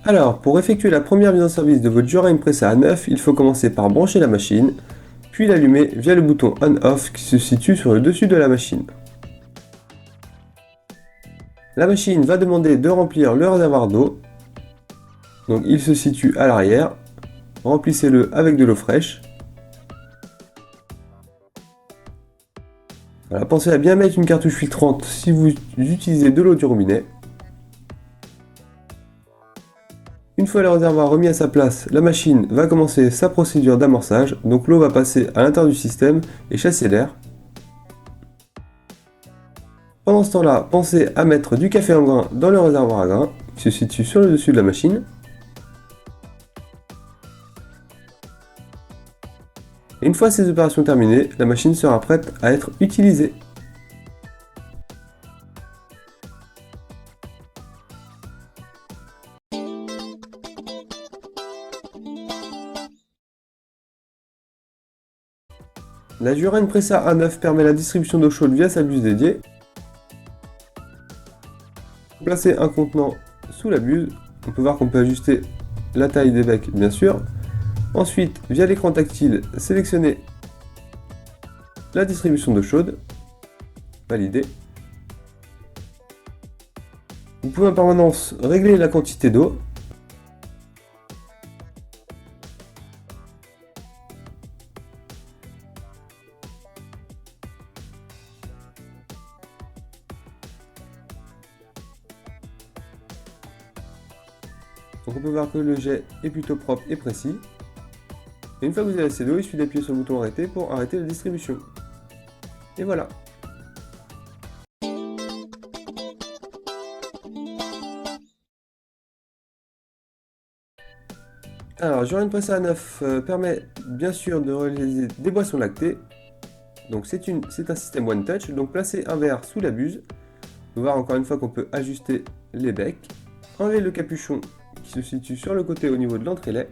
Alors, pour effectuer la première mise en service de votre Jura Impresa A9, il faut commencer par brancher la machine, puis l'allumer via le bouton On-Off qui se situe sur le dessus de la machine. La machine va demander de remplir le réservoir d'eau, donc il se situe à l'arrière. Remplissez-le avec de l'eau fraîche. Voilà, pensez à bien mettre une cartouche filtrante si vous utilisez de l'eau du robinet. Une fois le réservoir remis à sa place, la machine va commencer sa procédure d'amorçage, donc l'eau va passer à l'intérieur du système et chasser l'air. Pendant ce temps-là, pensez à mettre du café en grain dans le réservoir à grains, qui se situe sur le dessus de la machine. Et une fois ces opérations terminées, la machine sera prête à être utilisée. La Jura Impresa A9 permet la distribution d'eau chaude via sa buse dédiée. Placer un contenant sous la buse, on peut voir qu'on peut ajuster la taille des becs bien sûr. Ensuite, via l'écran tactile, sélectionnez la distribution d'eau chaude, valider. Vous pouvez en permanence régler la quantité d'eau. Donc on peut voir que le jet est plutôt propre et précis. Et une fois que vous avez assez d'eau, il suffit d'appuyer sur le bouton arrêter pour arrêter la distribution. Et voilà. Alors, Jura Impresa A9 permet bien sûr de réaliser des boissons lactées. Donc c'est un système One Touch. Donc placez un verre sous la buse. On peut voir encore une fois qu'on peut ajuster les becs. Enlevez le capuchon qui se situe sur le côté au niveau de l'entrée lait.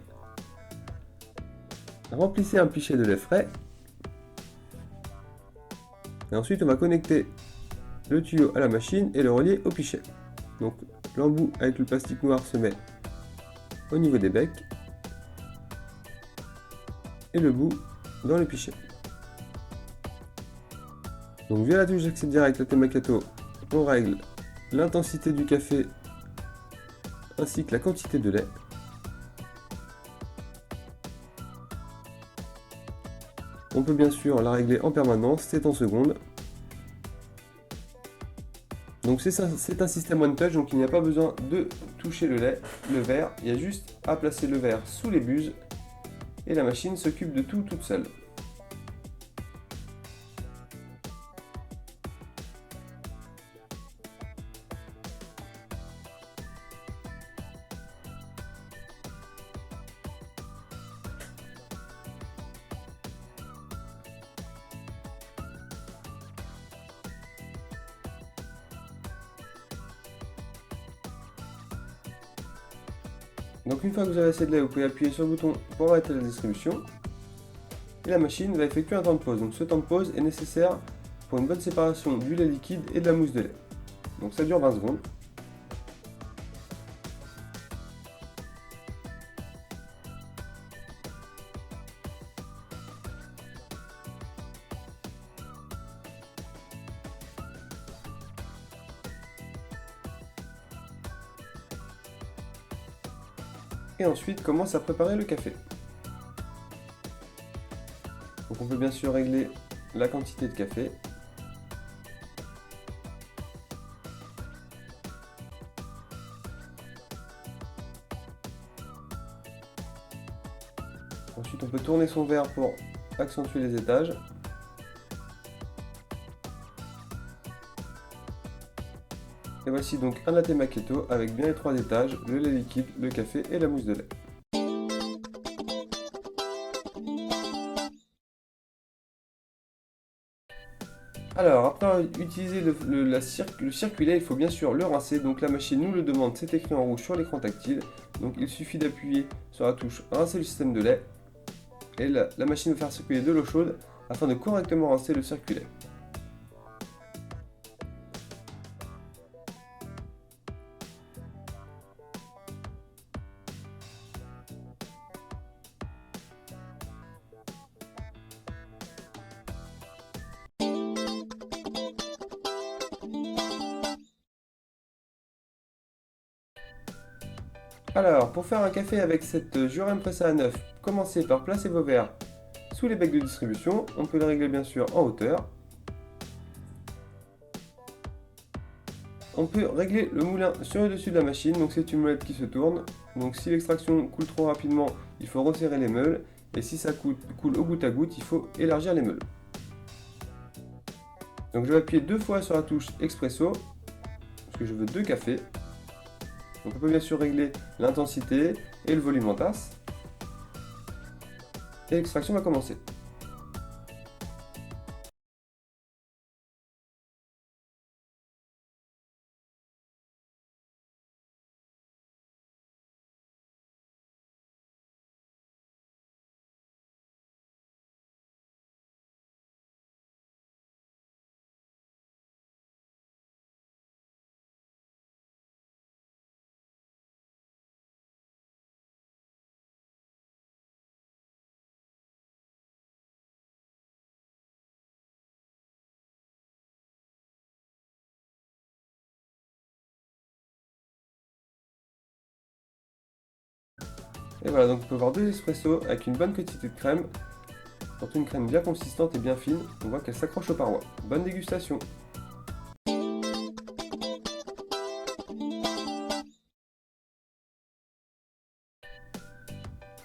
Remplissez un pichet de lait frais. Et ensuite on va connecter le tuyau à la machine et le relier au pichet. Donc l'embout avec le plastique noir se met au niveau des becs et le bout dans le pichet. Donc via la touche d'accès direct Latte Macchiato, on règle l'intensité du café ainsi que la quantité de lait. On peut bien sûr la régler en permanence, c'est en secondes. Donc c'est un système One Touch, donc il n'y a pas besoin de toucher le verre, il y a juste à placer le verre sous les buses et la machine s'occupe de tout toute seule. Donc une fois que vous avez assez de lait, vous pouvez appuyer sur le bouton pour arrêter la distribution. Et la machine va effectuer un temps de pause. Donc ce temps de pause est nécessaire pour une bonne séparation du lait liquide et de la mousse de lait. Donc ça dure 20 secondes. Et ensuite commence à préparer le café. Donc on peut bien sûr régler la quantité de café. Ensuite on peut tourner son verre pour accentuer les étages. Et voici donc un latte macchiato avec bien les 3 étages, le lait liquide, le café et la mousse de lait. Alors, après avoir utilisé le circuit-lait, il faut bien sûr le rincer. Donc la machine nous le demande, c'est écrit en rouge sur l'écran tactile. Donc il suffit d'appuyer sur la touche rincer le système de lait. Et la machine va faire circuler de l'eau chaude afin de correctement rincer le circuit-lait. Alors, pour faire un café avec cette Jurem pressée à 9, commencez par placer vos verres sous les becs de distribution. On peut les régler bien sûr en hauteur. On peut régler le moulin sur le dessus de la machine, donc c'est une molette qui se tourne. Donc si l'extraction coule trop rapidement, il faut resserrer les meules. Et si ça coule au goutte à goutte, il faut élargir les meules. Donc je vais appuyer 2 fois sur la touche Expresso, parce que je veux 2 cafés. Donc on peut bien sûr régler l'intensité et le volume en tasse. Et l'extraction va commencer. Et voilà, donc on peut avoir 2 espressos avec une bonne quantité de crème. Surtout une crème bien consistante et bien fine. On voit qu'elle s'accroche aux parois. Bonne dégustation!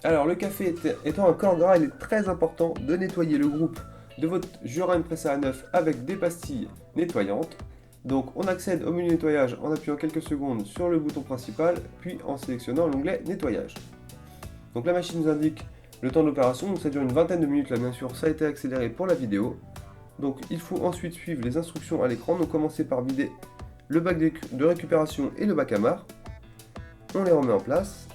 Alors le café étant un corps gras, il est très important de nettoyer le groupe de votre Jurem pressé à 9 avec des pastilles nettoyantes. Donc on accède au menu nettoyage en appuyant quelques secondes sur le bouton principal, puis en sélectionnant l'onglet nettoyage. Donc la machine nous indique le temps d'opération, donc ça dure une vingtaine de minutes là bien sûr, ça a été accéléré pour la vidéo. Donc il faut ensuite suivre les instructions à l'écran, donc commencer par vider le bac de récupération et le bac à marc. On les remet en place.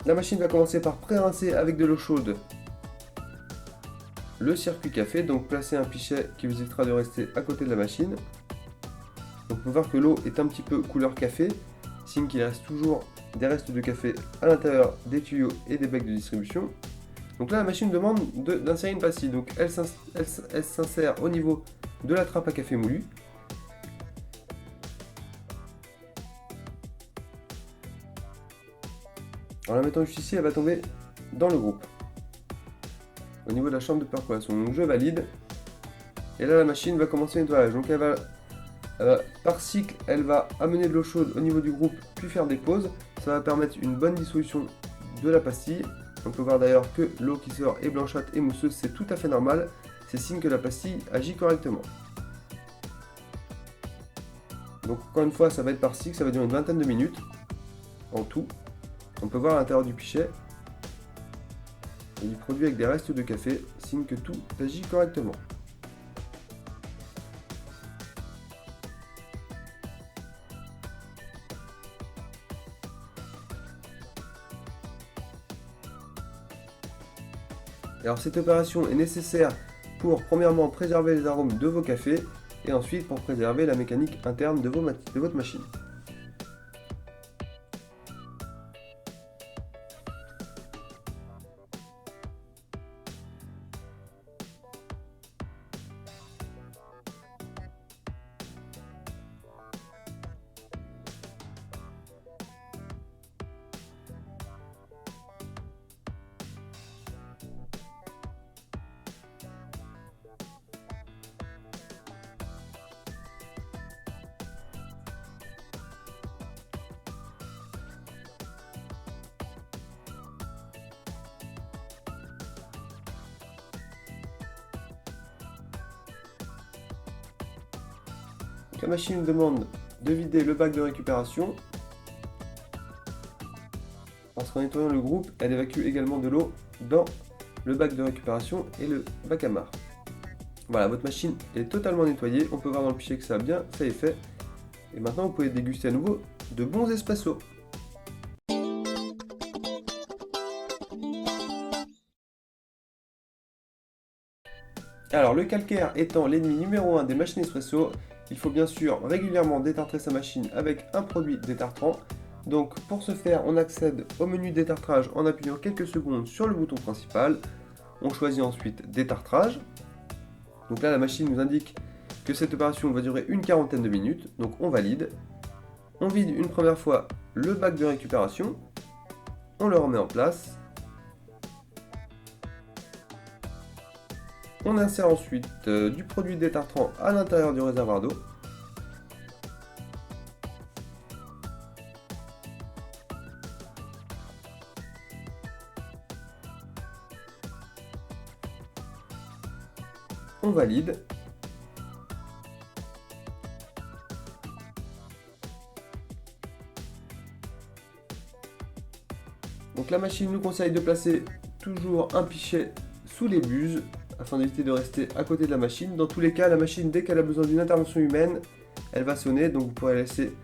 La machine va commencer par pré-rincer avec de l'eau chaude le circuit café, donc placer un pichet qui vous évitera de rester à côté de la machine. Donc on peut voir que l'eau est un petit peu couleur café, signe qu'il reste toujours des restes de café à l'intérieur des tuyaux et des becs de distribution. Donc là la machine demande d'insérer une pastille, donc elle s'insère au niveau de la trappe à café moulu. En la mettant juste ici, elle va tomber dans le groupe, au niveau de la chambre de percolation. Donc je valide, et là la machine va commencer le nettoyage. Donc par cycle, elle va amener de l'eau chaude au niveau du groupe, puis faire des pauses. Ça va permettre une bonne dissolution de la pastille. On peut voir d'ailleurs que l'eau qui sort est blanchâtre et mousseuse, c'est tout à fait normal. C'est signe que la pastille agit correctement. Donc encore une fois, ça va être par cycle, ça va durer une vingtaine de minutes en tout. On peut voir à l'intérieur du pichet, il est produit avec des restes de café, signe que tout agit correctement. Alors cette opération est nécessaire pour premièrement préserver les arômes de vos cafés et ensuite pour préserver la mécanique interne de votre machine. La machine demande de vider le bac de récupération. Parce qu'en nettoyant le groupe, elle évacue également de l'eau dans le bac de récupération et le bac à marc. Voilà, votre machine est totalement nettoyée. On peut voir dans le pichet que ça est fait. Et maintenant, vous pouvez déguster à nouveau de bons espressos. Alors, le calcaire étant l'ennemi numéro 1 des machines espresso, il faut bien sûr régulièrement détartrer sa machine avec un produit détartrant. Donc pour ce faire, on accède au menu détartrage en appuyant quelques secondes sur le bouton principal. On choisit ensuite détartrage. Donc là, la machine nous indique que cette opération va durer une quarantaine de minutes, donc on valide. On vide une première fois le bac de récupération, on le remet en place. On insère ensuite du produit détartrant à l'intérieur du réservoir d'eau. On valide. Donc la machine nous conseille de placer toujours un pichet sous les buses afin d'éviter de rester à côté de la machine. Dans tous les cas, la machine, dès qu'elle a besoin d'une intervention humaine, elle va sonner, donc vous pourrez la laisser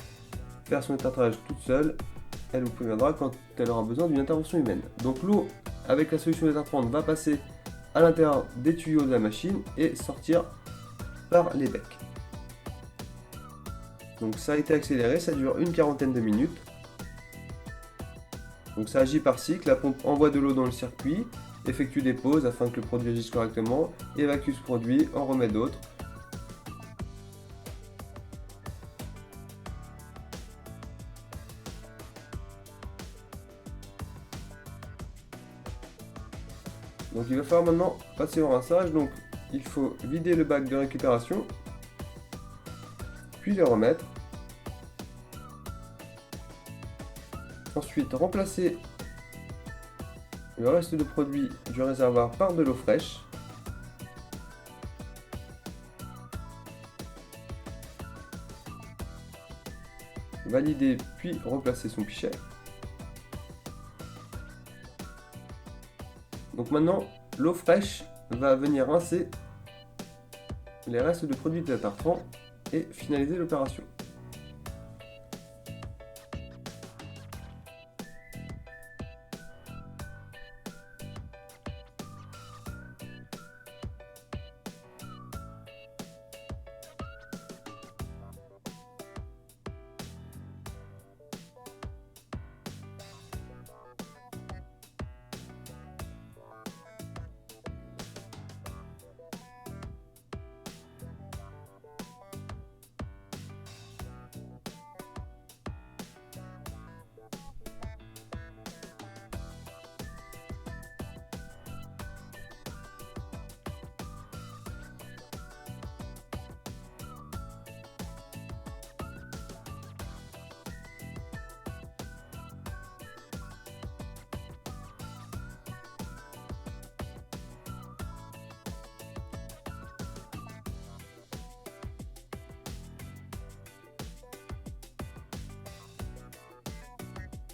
faire son détartrage toute seule. Elle vous préviendra quand elle aura besoin d'une intervention humaine. Donc l'eau avec la solution détartrante va passer à l'intérieur des tuyaux de la machine et sortir par les becs. Donc ça a été accéléré, ça dure une quarantaine de minutes. Donc ça agit par cycle, la pompe envoie de l'eau dans le circuit, effectue des pauses afin que le produit agisse correctement, évacue ce produit, en remet d'autres. Donc il va falloir maintenant passer au rinçage, donc il faut vider le bac de récupération, puis le remettre. Ensuite remplacer le reste de produit du réservoir par de l'eau fraîche. Valider puis replacer son pichet. Donc maintenant, l'eau fraîche va venir rincer les restes de produits détartrants et finaliser l'opération.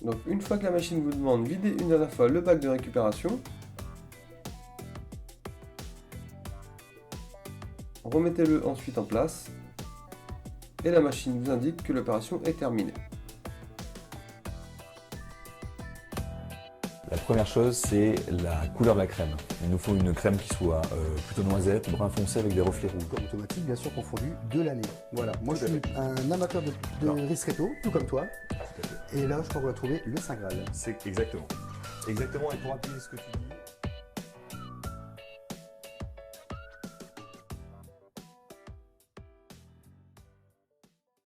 Donc une fois que la machine vous demande, videz une dernière fois le bac de récupération. Remettez-le ensuite en place. Et la machine vous indique que l'opération est terminée. La première chose, c'est la couleur de la crème. Il nous faut une crème qui soit plutôt noisette, brun foncé avec des reflets rouges. Automatique, bien sûr, confondu de l'année. Voilà, moi je suis un amateur de ristretto, tout comme toi. Et là, je crois qu'on va trouver le Saint Graal. C'est exactement. Exactement, et pour appuyer ce que tu dis...